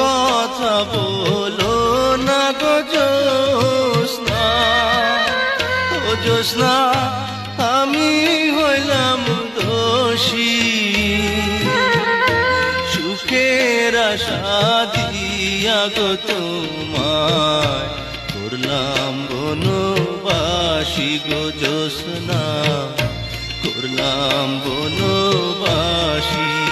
কথা বলো না গো জ্যোৎস্না, ও জ্যোৎস্না আমি হইলাম দোষী, সুখের আশা দিয়া গো তোমায় করলাম বনবাসী গো জ্যোৎস্না, করলাম বনবাসী।